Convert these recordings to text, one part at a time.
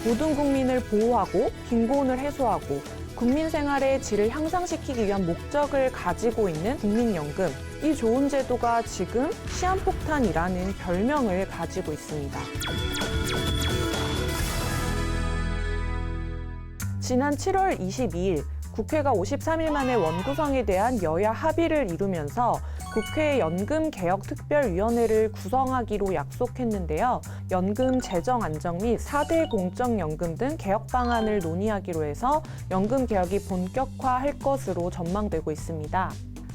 모든 국민을 보호하고 빈곤을 해소하고 국민 생활의 질을 향상시키기 위한 목적을 가지고 있는 국민연금. 이 좋은 제도가 지금 시한폭탄이라는 별명을 가지고 있습니다. 지난 7월 22일 국회가 53일 만에 원구성에 대한 여야 합의를 이루면서 국회 연금개혁특별위원회를 구성하기로 약속했는데요. 연금 재정 안정 및 4대 공적연금 등 개혁 방안을 논의하기로 해서 연금 개혁이 본격화할 것으로 전망되고 있습니다.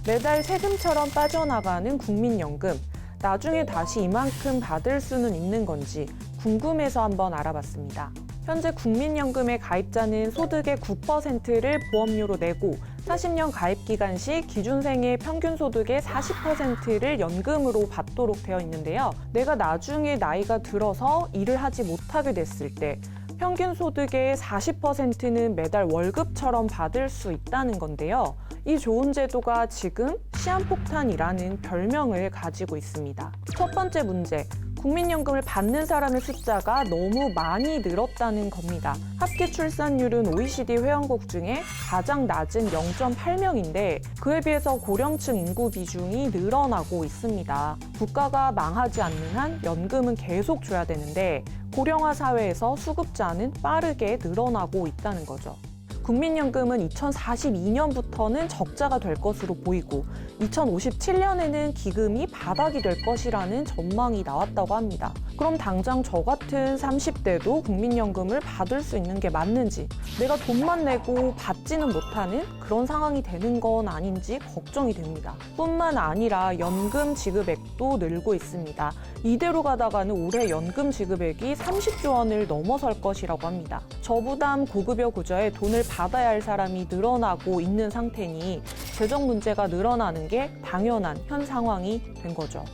매달 세금처럼 빠져나가는 국민연금. 나중에 다시 이만큼 받을 수는 있는 건지 궁금해서 한번 알아봤습니다. 현재 국민연금의 가입자는 소득의 9%를 보험료로 내고 40년 가입 기간 시 기준생의 평균 소득의 40%를 연금으로 받도록 되어 있는데요. 내가 나중에 나이가 들어서 일을 하지 못하게 됐을 때 평균 소득의 40%는 매달 월급처럼 받을 수 있다는 건데요. 이 좋은 제도가 지금 시한폭탄이라는 별명을 가지고 있습니다. 첫 번째 문제. 국민연금을 받는 사람의 숫자가 너무 많이 늘었다는 겁니다. 합계 출산율은 OECD 회원국 중에 가장 낮은 0.8명인데 그에 비해서 고령층 인구 비중이 늘어나고 있습니다. 국가가 망하지 않는 한 연금은 계속 줘야 되는데 고령화 사회에서 수급자는 빠르게 늘어나고 있다는 거죠. 국민연금은 2042년부터는 적자가 될 것으로 보이고 2057년에는 기금이 바닥이 될 것이라는 전망이 나왔다고 합니다. 그럼 당장 저 같은 30대도 국민연금을 받을 수 있는 게 맞는지, 내가 돈만 내고 받지는 못하는 그런 상황이 되는 건 아닌지 걱정이 됩니다. 뿐만 아니라 연금 지급액도 늘고 있습니다. 이대로 가다가는 올해 연금 지급액이 30조 원을 넘어설 것이라고 합니다. 저부담 고급여 구조에 돈을 받아야 할 사람이 늘어나고 있는 상태니 재정 문제가 늘어나는 게 당연한 현 상황이 된 거죠.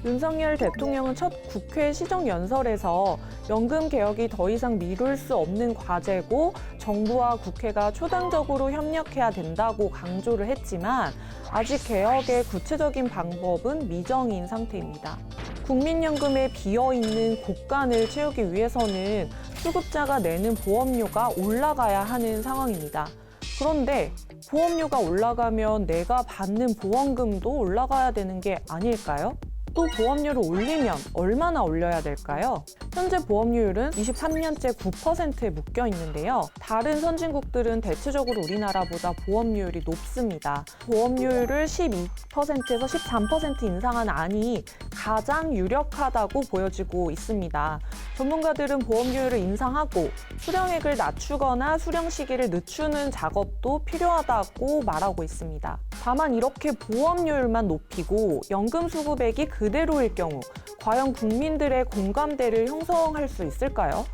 윤석열 대통령은 첫 국회 시정연설에서 연금 개혁이 더 이상 미룰 수 없는 과제고 정부와 국회가 초당적으로 협력해야 된다고 강조를 했지만 아직 개혁의 구체적인 방법은 미정인 상태입니다. 국민연금에 비어있는 곳간을 채우기 위해서는 수급자가 내는 보험료가 올라가야 하는 상황입니다. 그런데 보험료가 올라가면 내가 받는 보험금도 올라가야 되는 게 아닐까요? 또 보험료를 올리면 얼마나 올려야 될까요? 현재 보험료율은 23년째 9%에 묶여 있는데요. 다른 선진국들은 대체적으로 우리나라보다 보험료율이 높습니다. 보험료율을 12%에서 13% 인상한 안이 가장 유력하다고 보여지고 있습니다. 전문가들은 보험료율을 인상하고 수령액을 낮추거나 수령 시기를 늦추는 작업도 필요하다고 말하고 있습니다. 다만 이렇게 보험료율만 높이고 연금 수급액이 그대로일 경우 과연 국민들의 공감대를 형성할 수 있을까요?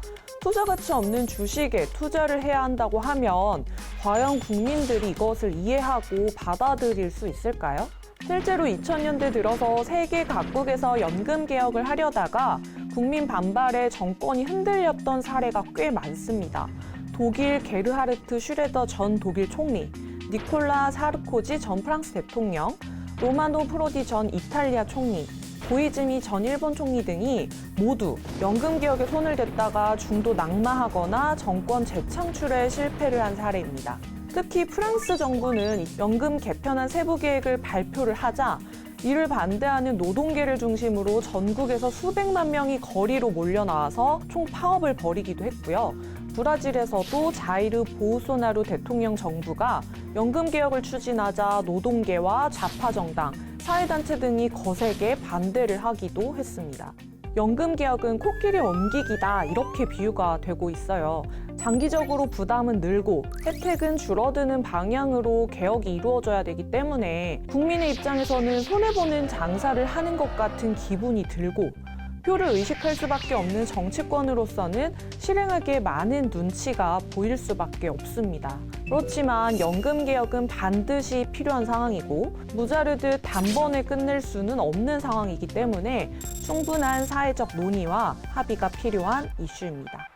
투자 가치 없는 주식에 투자를 해야 한다고 하면 과연 국민들이 이것을 이해하고 받아들일 수 있을까요? 실제로 2000년대 들어서 세계 각국에서 연금 개혁을 하려다가 국민 반발에 정권이 흔들렸던 사례가 꽤 많습니다. 독일 게르하르트 슈레더 전 독일 총리, 니콜라 사르코지 전 프랑스 대통령, 로마노 프로디 전 이탈리아 총리, 고이즈미 전 일본 총리 등이 모두 연금 개혁에 손을 댔다가 중도 낙마하거나 정권 재창출에 실패를 한 사례입니다. 특히 프랑스 정부는 연금 개편안 세부 계획을 발표를 하자 이를 반대하는 노동계를 중심으로 전국에서 수백만 명이 거리로 몰려나와서 총파업을 벌이기도 했고요. 브라질에서도 자이르 보우소나루 대통령 정부가 연금 개혁을 추진하자 노동계와 좌파 정당, 사회단체 등이 거세게 반대를 하기도 했습니다. 연금 개혁은 코끼리 옮기기다 이렇게 비유가 되고 있어요. 장기적으로 부담은 늘고 혜택은 줄어드는 방향으로 개혁이 이루어져야 되기 때문에 국민의 입장에서는 손해보는 장사를 하는 것 같은 기분이 들고 표를 의식할 수밖에 없는 정치권으로서는 실행하기에 많은 눈치가 보일 수밖에 없습니다. 그렇지만 연금 개혁은 반드시 필요한 상황이고 무자르듯 단번에 끝낼 수는 없는 상황이기 때문에 충분한 사회적 논의와 합의가 필요한 이슈입니다.